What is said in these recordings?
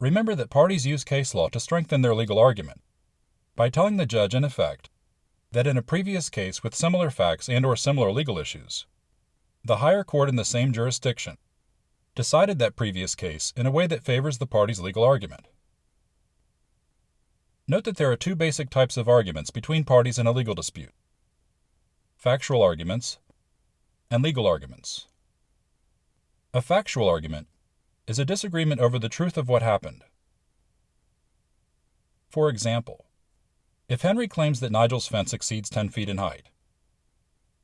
Remember that parties use case law to strengthen their legal argument by telling the judge, in effect, that in a previous case with similar facts and/or similar legal issues, the higher court in the same jurisdiction decided that previous case in a way that favors the party's legal argument. Note that there are two basic types of arguments between parties in a legal dispute: factual arguments and legal arguments. A factual argument is a disagreement over the truth of what happened. For example, if Henry claims that Nigel's fence exceeds 10 feet in height,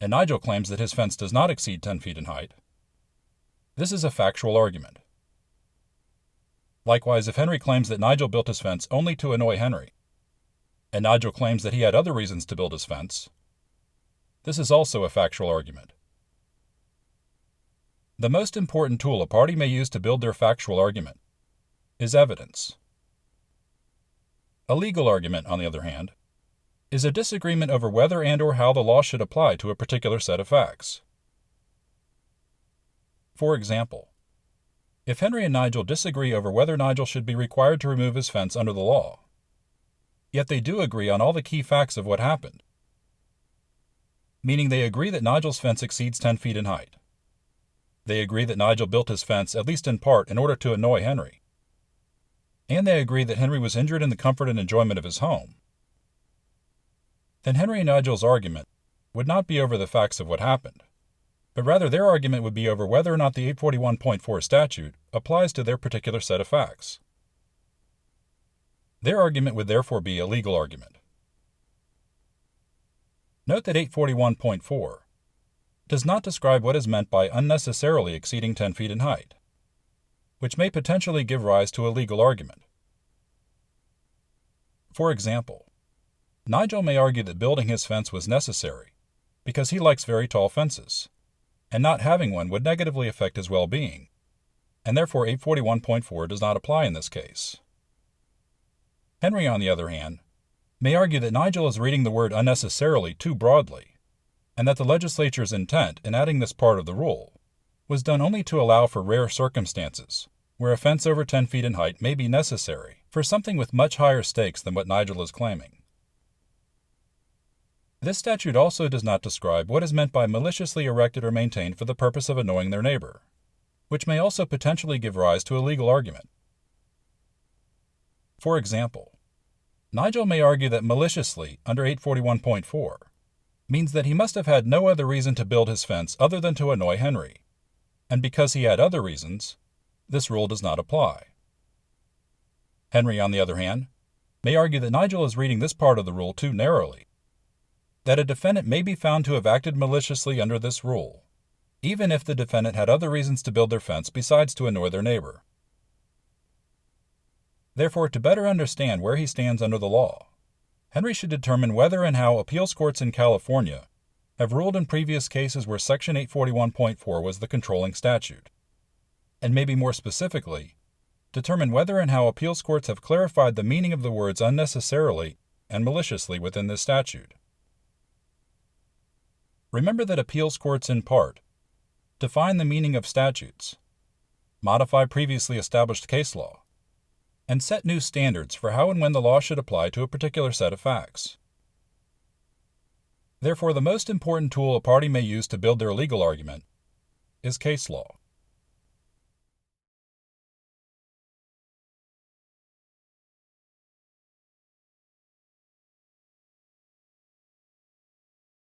and Nigel claims that his fence does not exceed 10 feet in height, this is a factual argument. Likewise, if Henry claims that Nigel built his fence only to annoy Henry, and Nigel claims that he had other reasons to build his fence, this is also a factual argument. The most important tool a party may use to build their factual argument is evidence. A legal argument, on the other hand, is a disagreement over whether and/or how the law should apply to a particular set of facts. For example, if Henry and Nigel disagree over whether Nigel should be required to remove his fence under the law, yet they do agree on all the key facts of what happened, meaning they agree that Nigel's fence exceeds 10 feet in height. They agree that Nigel built his fence, at least in part, in order to annoy Henry. And they agree that Henry was injured in the comfort and enjoyment of his home. Then Henry and Nigel's argument would not be over the facts of what happened, but rather their argument would be over whether or not the 841.4 statute applies to their particular set of facts. Their argument would therefore be a legal argument. Note that 841.4 does not describe what is meant by unnecessarily exceeding 10 feet in height, which may potentially give rise to a legal argument. For example, Nigel may argue that building his fence was necessary because he likes very tall fences, and not having one would negatively affect his well-being, and therefore 841.4 does not apply in this case. Henry, on the other hand, may argue that Nigel is reading the word unnecessarily too broadly, and that the legislature's intent in adding this part of the rule was done only to allow for rare circumstances where a fence over 10 feet in height may be necessary for something with much higher stakes than what Nigel is claiming. This statute also does not describe what is meant by maliciously erected or maintained for the purpose of annoying their neighbor, which may also potentially give rise to a legal argument. For example, Nigel may argue that maliciously under 841.4 means that he must have had no other reason to build his fence other than to annoy Henry, and because he had other reasons, this rule does not apply. Henry, on the other hand, may argue that Nigel is reading this part of the rule too narrowly, that a defendant may be found to have acted maliciously under this rule, even if the defendant had other reasons to build their fence besides to annoy their neighbor. Therefore, to better understand where he stands under the law, Henry should determine whether and how appeals courts in California have ruled in previous cases where Section 841.4 was the controlling statute, and maybe more specifically, determine whether and how appeals courts have clarified the meaning of the words unnecessarily and maliciously within this statute. Remember that appeals courts, in part, define the meaning of statutes, modify previously established case law, and set new standards for how and when the law should apply to a particular set of facts. Therefore, the most important tool a party may use to build their legal argument is case law.